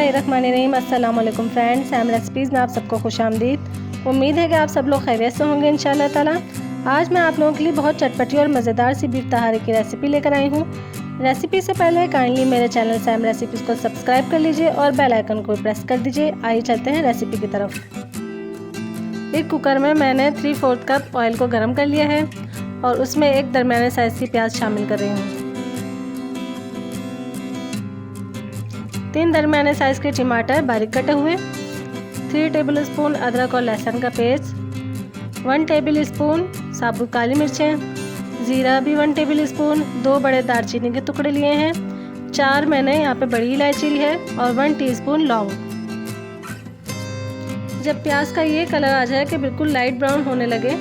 बिस्मिल्लाहिर्रहमानिर्रहीम। अस्सलाम वालेकुम फ्रेंड्स, सैम रेसिपीज़ में आप सबको खुश आमदीद। उम्मीद है कि आप सब लोग खैरियत से होंगे इंशाल्लाह ताला। आज मैं आप लोगों के लिए बहुत चटपटी और मज़ेदार सी बीफ तहारी की रेसिपी लेकर आई हूँ। रेसिपी से पहले काइंडली मेरे चैनल सैम रेसिपीज़ को सब्सक्राइब कर लीजिए और बेल आइकन को प्रेस कर दीजिए। आइए चलते हैं रेसिपी की तरफ। एक कुकर में मैंने 3/4 कप ऑयल को गर्म कर लिया है और उसमें एक दरमियाने साइज़ की प्याज शामिल कर रही हूँ। 3 दरमियाने साइज़ के टमाटर बारीक कटे हुए, 3 टेबलस्पून अदरक और लहसुन का पेस्ट, 1 टेबलस्पून साबुत काली मिर्चें, ज़ीरा भी 1 टेबलस्पून, 2 बड़े दालचीनी के टुकड़े लिए हैं, 4 मैंने यहाँ पे बड़ी इलायची ली है और 1 टीस्पून लौंग। जब प्याज का ये कलर आ जाए कि बिल्कुल लाइट ब्राउन होने लगे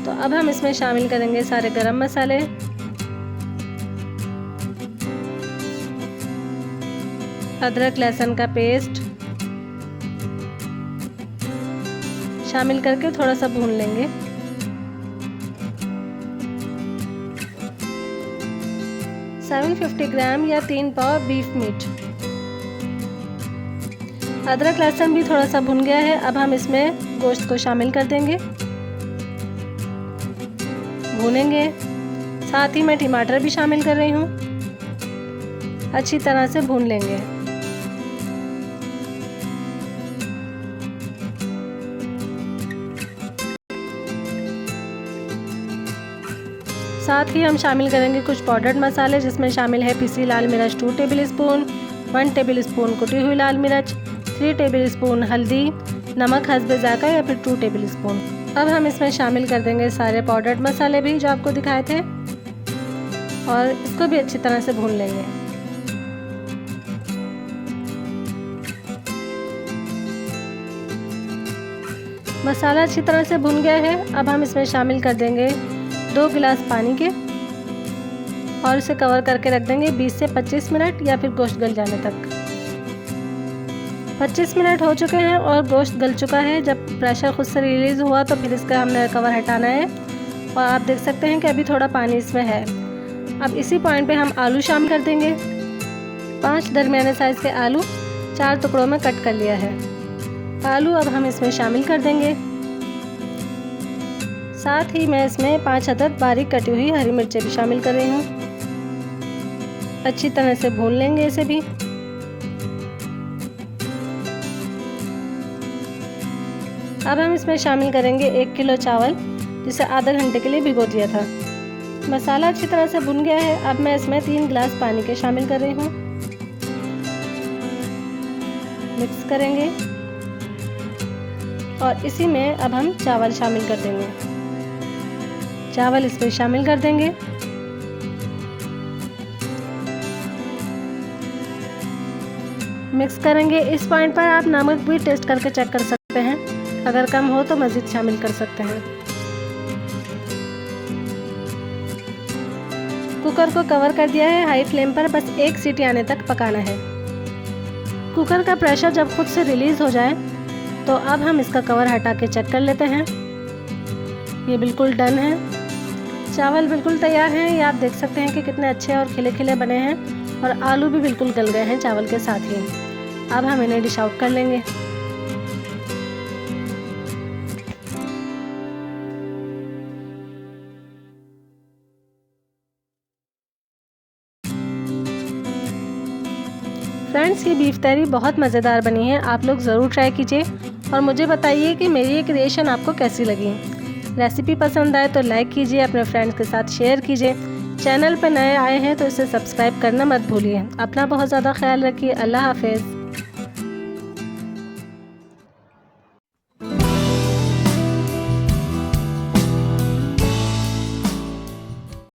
तो अब हम इसमें शामिल करेंगे सारे गरम मसाले, अदरक लहसुन का पेस्ट शामिल करके थोड़ा सा भून लेंगे। $750 ग्राम या 3 पाव बीफ मीट। अदरक लहसुन भी थोड़ा सा भुन गया है। अब हम इसमें गोश्त को शामिल कर देंगे, भूनेंगे। साथ ही मैं टमाटर भी शामिल कर रही हूँ, अच्छी तरह से भून लेंगे। साथ ही हम शामिल करेंगे कुछ पाउडर्ड मसाले, जिसमें शामिल है पिसी लाल मिर्च 2 टेबलस्पून, 1 टेबलस्पून कुटी हुई लाल मिर्च, 3 टेबलस्पून हल्दी, नमक हस्ब जायका या फिर 2 टेबलस्पून। अब हम इसमें शामिल कर देंगे सारे पाउडर्ड मसाले भी जो आपको दिखाए थे और इसको भी अच्छी तरह से भून लेंगे। मसाला अच्छी तरह से भुन गया है। अब हम इसमें शामिल कर देंगे 2 गिलास पानी के और इसे कवर करके रख देंगे 20 से 25 मिनट या फिर गोश्त गल जाने तक। 25 मिनट हो चुके हैं और गोश्त गल चुका है। जब प्रेशर खुद से रिलीज़ हुआ तो फिर इसका हमने कवर हटाना है और आप देख सकते हैं कि अभी थोड़ा पानी इसमें है। अब इसी पॉइंट पे हम आलू शामिल कर देंगे। 5 दरमियाने साइज़ के आलू 4 टुकड़ों में कट कर लिया है। आलू अब हम इसमें शामिल कर देंगे। साथ ही मैं इसमें 5 अदद बारीक कटी हुई हरी मिर्चें भी शामिल कर रही हूँ। अच्छी तरह से भून लेंगे इसे भी। अब हम इसमें शामिल करेंगे 1 किलो चावल, जिसे आधे घंटे के लिए भिगो दिया था। मसाला अच्छी तरह से भुन गया है। अब मैं इसमें 3 गिलास पानी के शामिल कर रही हूँ। मिक्स करेंगे और इसी में अब हम चावल शामिल कर देंगे। चावल इसमें शामिल कर देंगे। मिक्स करेंगे। इस पॉइंट पर आप नमक भी टेस्ट करके चेक कर सकते हैं, अगर कम हो तो मज़ीद शामिल कर सकते हैं। कुकर को कवर कर दिया है हाई फ्लेम पर, बस 1 सीटी आने तक पकाना है। कुकर का प्रेशर जब खुद से रिलीज़ हो जाए तो अब हम इसका कवर हटा के चेक कर लेते हैं। ये बिल्कुल डन है। चावल बिल्कुल तैयार हैं। ये आप देख सकते हैं कि कितने अच्छे और खिले खिले बने हैं और आलू भी बिल्कुल गल गए हैं चावल के साथ ही। अब हम इन्हें डिश आउट कर लेंगे। फ्रेंड्स, ये बीफ तहरी बहुत मज़ेदार बनी है। आप लोग ज़रूर ट्राई कीजिए और मुझे बताइए कि मेरी ये क्रिएशन आपको कैसी लगी। रेसिपी पसंद आए तो लाइक कीजिए, अपने फ्रेंड्स के साथ शेयर कीजिए। चैनल पर नए आए हैं तो इसे सब्सक्राइब करना मत भूलिए। अपना बहुत ज़्यादा ख्याल रखिए। अल्लाह हाफ़िज़।